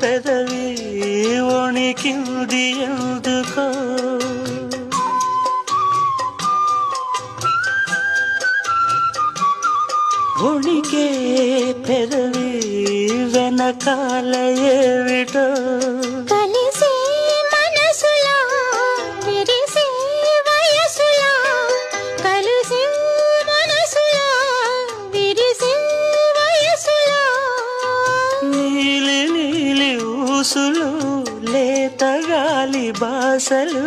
పెదవి వణికింది ఎందుకో వణికే పెదవి వెనకాల ఏమిటో కలిసి మనసులా విరిసి వయసులా కలిసి మనసులా విరిసి వయసులా నీలి నీలి ఊసులు లేత గాలి బాసలు